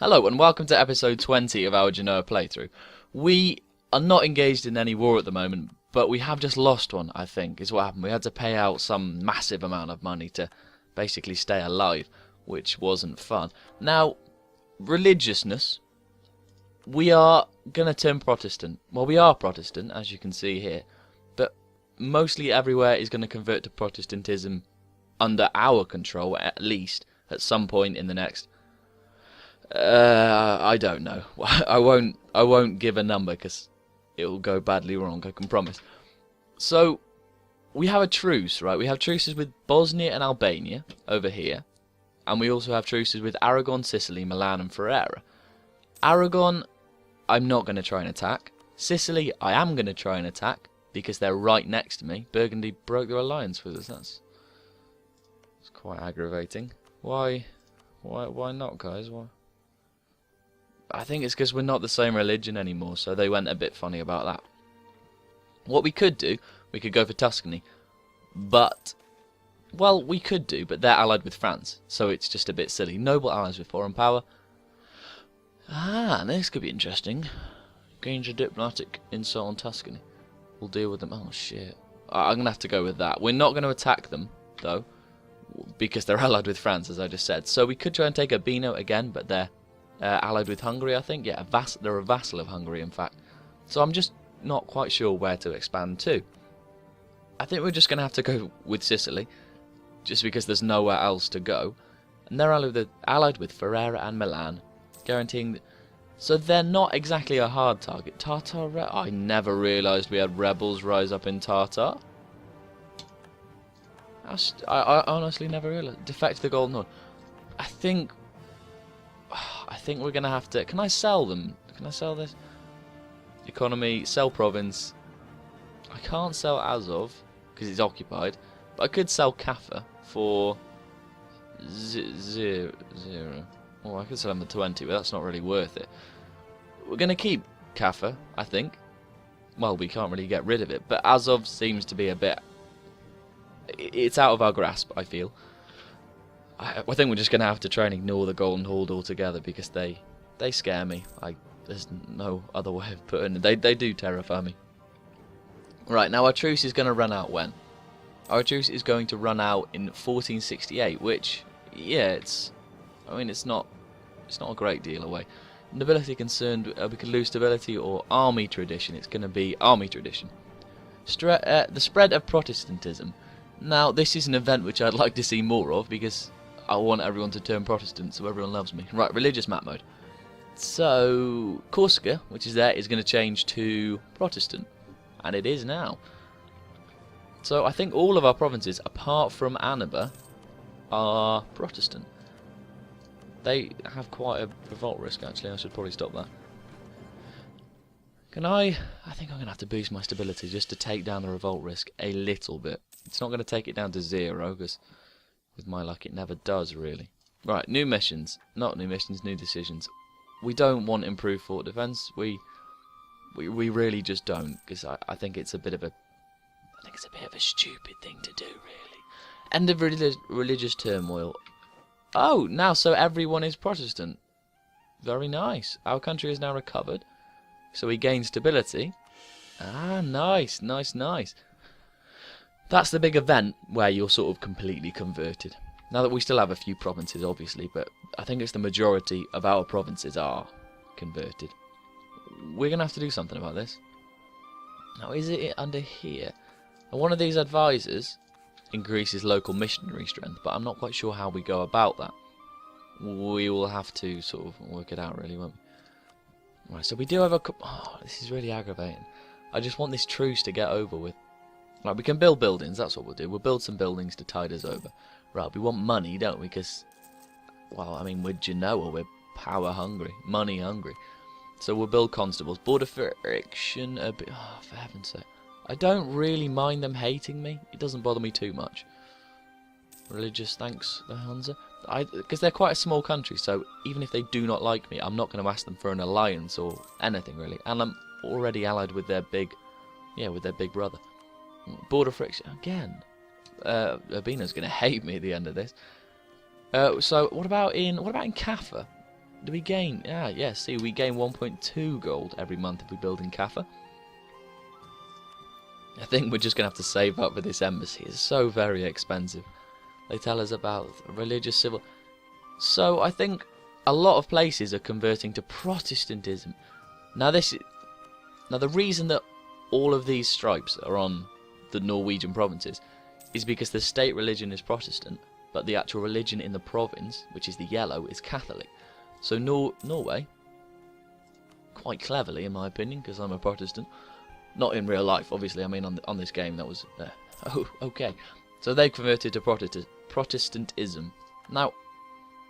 Hello and welcome to episode 20 of our Genoa playthrough. We are not engaged in any war at the moment, but we have just lost one, I think, is what happened. We had to pay out some massive amount of money to basically stay alive, which wasn't fun. Now, religiousness, we are going to turn Protestant. Well, we are Protestant, as you can see here, but mostly everywhere is going to convert to Protestantism under our control, at least, at some point in the next... I don't know. I won't give a number because it will go badly wrong, I can promise. So, we have a truce, right? We have truces with Bosnia and Albania over here. And we also have truces with Aragon, Sicily, Milan and Ferrara. Aragon, I'm not going to try and attack. Sicily, I am going to try and attack because they're right next to me. Burgundy broke their alliance with us. That's quite aggravating. Why not, guys? Why? I think it's because we're not the same religion anymore, so they went a bit funny about that. What we could do, we could go for Tuscany, but, well, we could do, but they're allied with France, so it's just a bit silly. Noble allies with foreign power. This could be interesting. Gains a diplomatic insult on Tuscany. We'll deal with them. Oh, shit. I'm going to have to go with that. We're not going to attack them, though, because they're allied with France, as I just said. So we could try and take Urbino again, but they're allied with Hungary, I think. Yeah, they're a vassal of Hungary, in fact. So I'm just not quite sure where to expand to. I think we're just going to have to go with Sicily, just because there's nowhere else to go. And they're allied with Ferrara and Milan, guaranteeing... So they're not exactly a hard target. Tartar... I never realised we had rebels rise up in Tartar. I honestly never realised. Defect to the Golden Horn. I think we're going to have to... Can I sell them? Can I sell this? Economy, sell province. I can't sell Azov, because it's occupied. But I could sell Kaffa for... zero. Oh, I could sell them for 20, but that's not really worth it. We're going to keep Kaffa, I think. Well, we can't really get rid of it. But Azov seems to be a bit... It's out of our grasp, I feel. I think we're just going to have to try and ignore the Golden Horde altogether because they scare me. There's no other way of putting it. They do terrify me. Right, now our truce is going to run out when? Our truce is going to run out in 1468, which, yeah, it's not a great deal away. Nobility concerned, we could lose stability or army tradition. It's going to be army tradition. The spread of Protestantism. Now, this is an event which I'd like to see more of because I want everyone to turn Protestant so everyone loves me. Right, religious map mode. So, Corsica, which is there, is going to change to Protestant. And it is now. So, I think all of our provinces, apart from Annaba, are Protestant. They have quite a revolt risk, actually. I should probably stop that. I think I'm going to have to boost my stability just to take down the revolt risk a little bit. It's not going to take it down to 0, because with my luck it never does, really. Right, new missions. Not new missions, new decisions. We don't want improved fort defense. We really just don't, because I think it's a bit of a... I think it's a bit of a stupid thing to do, really. End of religious turmoil. Oh, now so everyone is Protestant. Very nice. Our country is now recovered. So we gain stability. Nice. That's the big event where you're sort of completely converted. Now that we still have a few provinces, obviously, but I think it's the majority of our provinces are converted. We're going to have to do something about this. Now, is it under here? Now, one of these advisors increases local missionary strength, but I'm not quite sure how we go about that. We will have to sort of work it out, really, won't we? Right, so we do have a... Oh, this is really aggravating. I just want this truce to get over with. Right, we can build buildings, that's what we'll do. We'll build some buildings to tide us over. Right, we want money, don't we? Because, well, I mean, we're Genoa, we're power hungry, money hungry. So we'll build constables. Border friction, a bit... Oh, for heaven's sake. I don't really mind them hating me. It doesn't bother me too much. Religious, thanks, the Hansa. Because they're quite a small country, so even if they do not like me, I'm not going to ask them for an alliance or anything, really. And I'm already allied with their big... Yeah, with their big brother. Border friction, again. Urbino's going to hate me at the end of this. So what about in Kaffa? do we gain? Yeah, see, we gain 1.2 gold every month if we build in Kaffa. I think we're just going to have to save up for this embassy. It's so very expensive. They tell us about religious civil... So, I think a lot of places are converting to Protestantism. Now, the reason that all of these stripes are on the Norwegian provinces is because the state religion is Protestant, but the actual religion in the province, which is the yellow, is Catholic. So Norway, quite cleverly in my opinion, because I'm a Protestant, not in real life obviously, I mean on this game that was... oh, okay. So they converted to Protestantism. Now,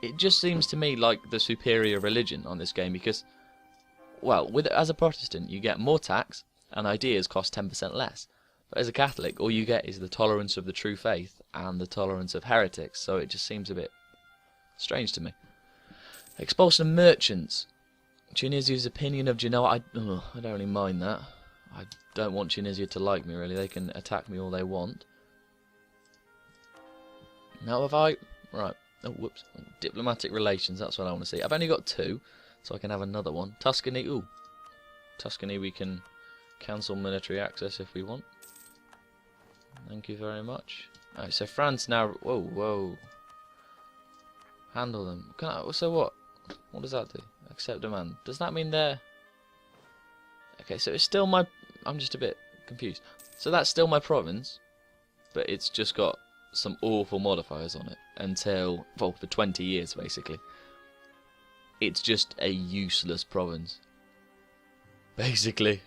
it just seems to me like the superior religion on this game because, well, as a Protestant you get more tax and ideas cost 10% less. But as a Catholic, all you get is the tolerance of the true faith and the tolerance of heretics, so it just seems a bit strange to me. Expulsion of merchants. Tunisia's opinion of Genoa. I don't really mind that. I don't want Tunisia to like me, really. They can attack me all they want. Now have I... Right. Oh, whoops. Diplomatic relations, that's what I want to see. I've only got 2, so I can have another one. Tuscany, ooh. Tuscany, we can cancel military access if we want. Thank you very much. Alright, so France now... Whoa. Handle them. So what? What does that do? Accept demand. Does that mean they're... Okay, so it's still my... I'm just a bit confused. So that's still my province, but it's just got some awful modifiers on it until... Well, for 20 years, basically. It's just a useless province. Basically.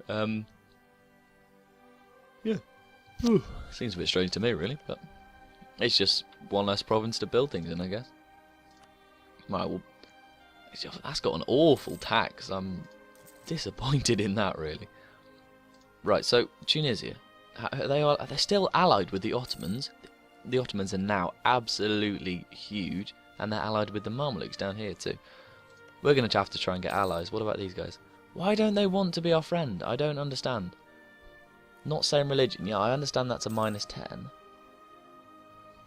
Yeah. Seems a bit strange to me, really, but it's just one less province to build things in, I guess. Right, well, that's got an awful tax. I'm disappointed in that, really. Right, so Tunisia, they're still allied with the Ottomans. The Ottomans are now absolutely huge, and they're allied with the Mamluks down here too. We're going to have to try and get allies. What about these guys? Why don't they want to be our friend? I don't understand. Not same religion. Yeah, I understand that's a -10.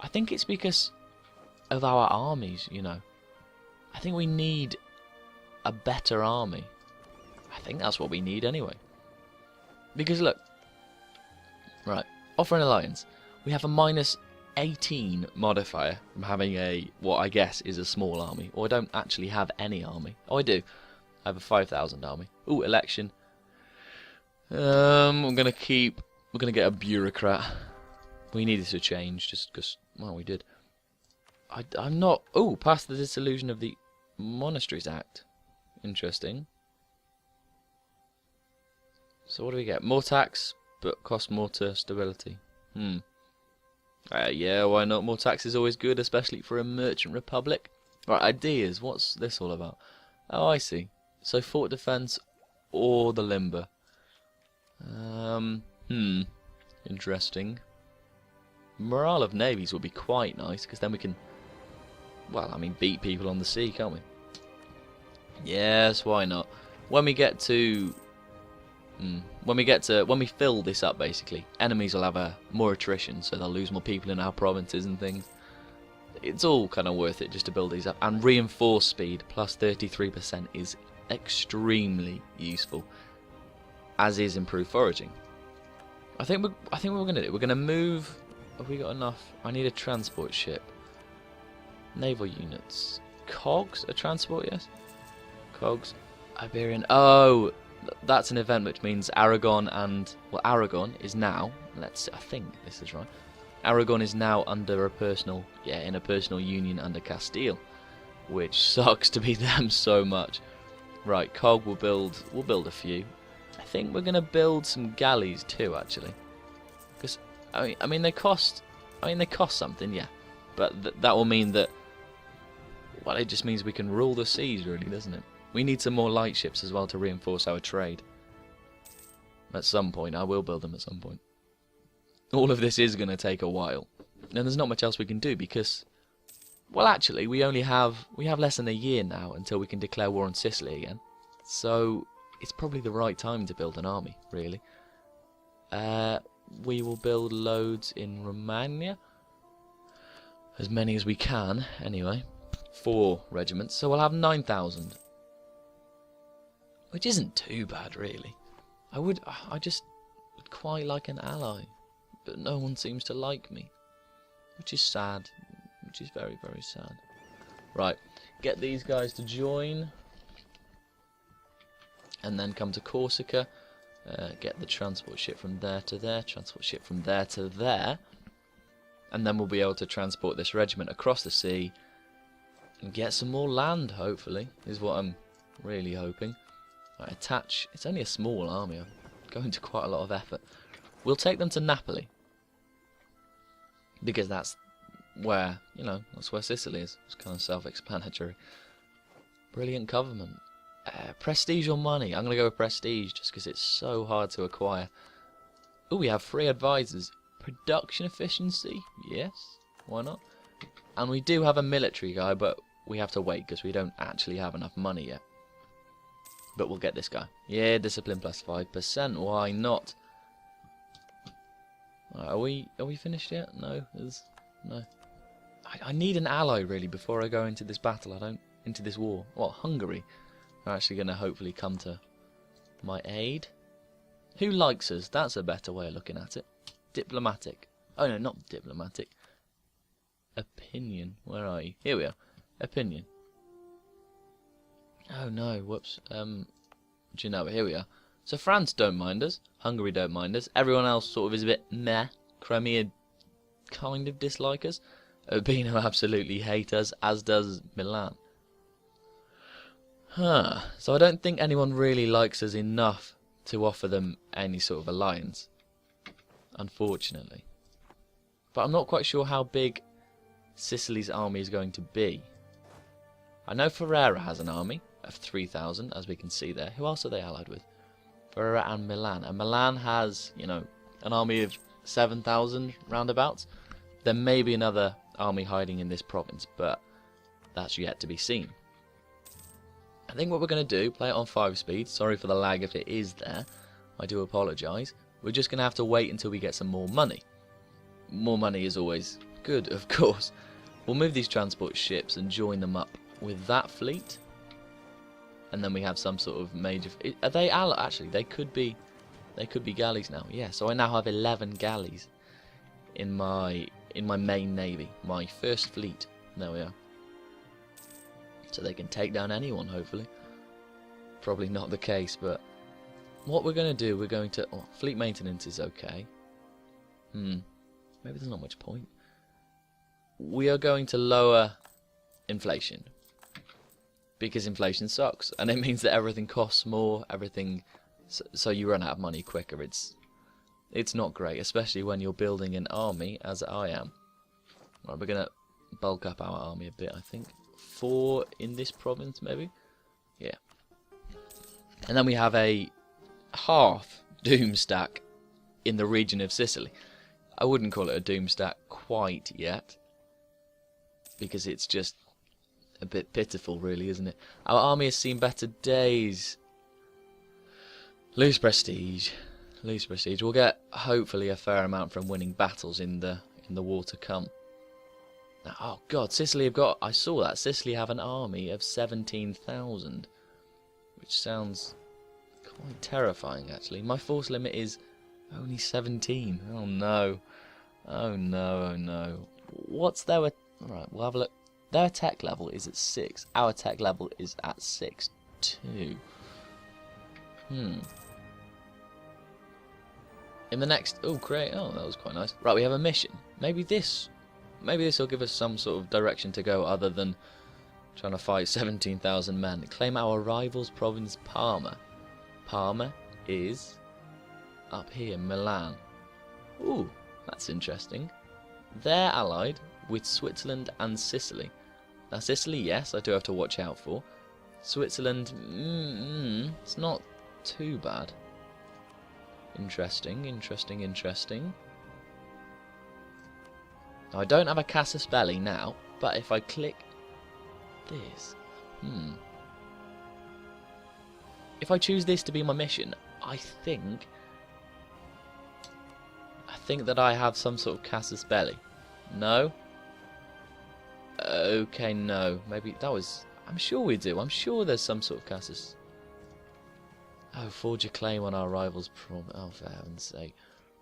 I think it's because of our armies, you know. I think we need a better army. I think that's what we need anyway. Because look, right, offer an alliance. We have a -18 modifier from having a, what I guess is a small army. Or I don't actually have any army. Oh, I do. I have a 5,000 army. Ooh, election. We're gonna get a bureaucrat. We needed to change just because, well, we did. I'm not... Oh, past the dissolution of the Monasteries Act. Interesting. So what do we get? More tax, but cost more to stability. Yeah, why not? More tax is always good, especially for a merchant republic. Right, ideas. What's this all about? Oh, I see. So fort defense or the limber. Interesting. Morale of navies would be quite nice, because then we can, well, I mean, beat people on the sea, can't we? Yes, why not? When we get to... when we fill this up, basically, enemies will have more attrition, so they'll lose more people in our provinces and things. It's all kind of worth it just to build these up. And reinforced speed, plus 33%, is extremely useful, as is improved foraging. I think what we're gonna do, we're gonna move. Have we got enough? I need a transport ship. Naval units. Cogs, a transport, yes. Cogs. Iberian. Oh, that's an event which means Aragon and, well, Aragon is now. I think this is right. Aragon is now under in a personal union under Castile, which sucks to be them so much. Right, Cog will build a few. I think we're gonna build some galleys too, actually, because I mean they cost something, yeah, but that will mean that, well, it just means we can rule the seas, really, doesn't it? We need some more light ships as well to reinforce our trade. At some point, I will build them at some point. All of this is going to take a while, and there's not much else we can do because, well, actually, we have less than a year now until we can declare war on Sicily again. So it's probably the right time to build an army, really. We will build loads in Romania, as many as we can, anyway. 4 regiments, so we'll have 9,000. Which isn't too bad, really. I just would quite like an ally, but no one seems to like me. Which is sad, which is very, very sad. Right, get these guys to join. And then come to Corsica. Get the transport ship from there to there, transport ship from there to there. And then we'll be able to transport this regiment across the sea. And get some more land, hopefully, is what I'm really hoping. Right, attach. It's only a small army. I'm going to quite a lot of effort. We'll take them to Napoli. Because that's where, that's where Sicily is. It's kind of self-explanatory. Brilliant government. Prestige or money? I'm going to go with prestige just because it's so hard to acquire. Oh, we have 3 advisors. Production efficiency? Yes. Why not? And we do have a military guy, but we have to wait because we don't actually have enough money yet. But we'll get this guy. Yeah, discipline plus 5%. Why not? Right, are we finished yet? No. No. I need an ally really before I go into this battle. Into this war. Well, Hungary are actually going to hopefully come to my aid. Who likes us? That's a better way of looking at it. Diplomatic. Oh no, not diplomatic. Opinion. Where are you? Here we are. Opinion. Oh no, whoops. Genoa, here we are. So France don't mind us. Hungary don't mind us. Everyone else sort of is a bit meh. Crimea kind of dislike us. Urbino absolutely hate us, as does Milan. So I don't think anyone really likes us enough to offer them any sort of alliance. Unfortunately. But I'm not quite sure how big Sicily's army is going to be. I know Ferrara has an army of 3,000, as we can see there. Who else are they allied with? Ferrara and Milan. And Milan has, an army of 7,000 roundabouts. There may be another army hiding in this province, but that's yet to be seen. I think what we're going to do, play it on 5 speed. Sorry for the lag if it is there. I do apologise. We're just going to have to wait until we get some more money. More money is always good, of course. We'll move these transport ships and join them up with that fleet. And then we have some sort of major... Are they allied? Actually, they could be galleys now. Yeah, so I now have 11 galleys in my main navy. My first fleet. There we are. So they can take down anyone, hopefully. Probably not the case, but... What we're going to do, we're going to... Oh, fleet maintenance is okay. Maybe there's not much point. We are going to lower inflation. Because inflation sucks. And it means that everything costs more. Everything... So you run out of money quicker. It's not great. Especially when you're building an army, as I am. Right, we're going to bulk up our army a bit, I think. 4 in this province, maybe? Yeah. And then we have a half doom stack in the region of Sicily. I wouldn't call it a doom stack quite yet, because it's just a bit pitiful, really, isn't it? Our army has seen better days. Lose prestige. Lose prestige. We'll get, hopefully, a fair amount from winning battles in the war to come. Now, oh god, Sicily have got... I saw that. Sicily have an army of 17,000. Which sounds quite terrifying, actually. My force limit is only 17. Oh no. Oh no, oh no. What's their... Right, we'll have a look. Their attack level is at 6. Our attack level is at 6 too. In the next... Oh, great. Oh, that was quite nice. Right, we have a mission. Maybe this will give us some sort of direction to go other than trying to fight 17,000 men. Claim our rival's province, Parma. Parma is up here, Milan. Ooh, that's interesting. They're allied with Switzerland and Sicily. Now Sicily, yes, I do have to watch out for. Switzerland, it's not too bad. Interesting, interesting, interesting. Now I don't have a casus belli now, but if I click this, if I choose this to be my mission, I think that I have some sort of casus belli. No? Okay, no. Maybe that was... I'm sure we do. I'm sure there's some sort of Cassis. Oh, forge a claim on our rival's prom... Oh, for heaven's sake.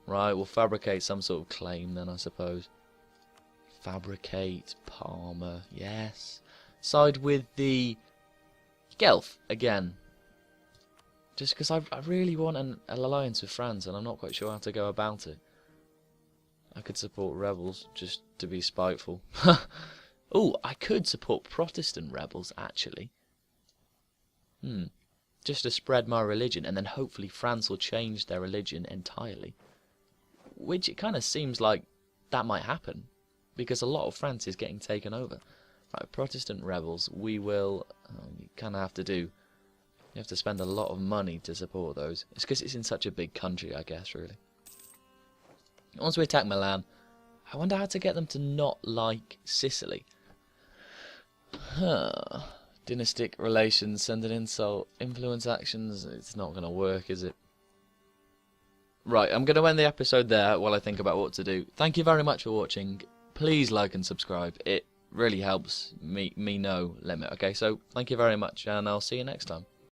Right, we'll fabricate some sort of claim then, I suppose. Fabricate, Palmer, yes. Side with the Guelph again. Just because I really want an alliance with France and I'm not quite sure how to go about it. I could support rebels just to be spiteful. Oh, I could support Protestant rebels actually. Just to spread my religion and then hopefully France will change their religion entirely. Which it kind of seems like that might happen. Because a lot of France is getting taken over. Right, Protestant rebels, we will... you kind of have to do... You have to spend a lot of money to support those. It's because it's in such a big country, I guess, really. Once we attack Milan, I wonder how to get them to not like Sicily. Dynastic relations, send an insult, influence actions. It's not going to work, is it? Right, I'm going to end the episode there while I think about what to do. Thank you very much for watching. Please like and subscribe. It really helps me know limit. Okay, so thank you very much, and I'll see you next time.